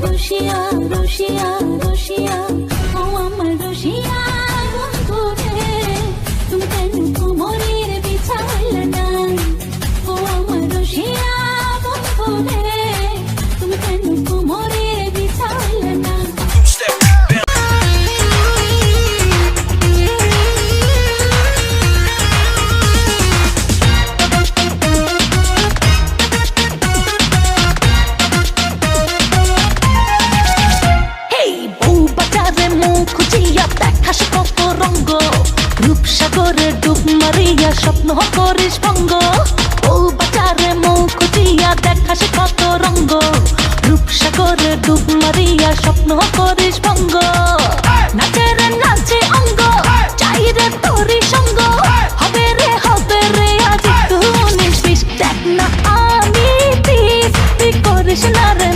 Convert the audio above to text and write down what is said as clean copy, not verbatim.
রসিয়া রসিয়া রসিয়া ও আমার রসিয়া বন্ধু রে তুমি কেন কোমরের বিছাইলে না ও আমার রসিয়া বন্ধু রে তুমি কেন কোমরের বিছাইলে না রূপসাগরে ডুব মারিয়া স্বপ্ন করিস ভঙ্গ ও বাজারে মুখ খুঁজিয়া দেখাস কত রঙ্গ রূপসাগরে ডুব মারিয়া স্বপ্ন করিস ভঙ্গ নাচে রে নাচে অঙ্গ চাই রে তোরি সঙ্গ হবে রে আজ তুই নিস দেখ না আমি তুই করিস না রে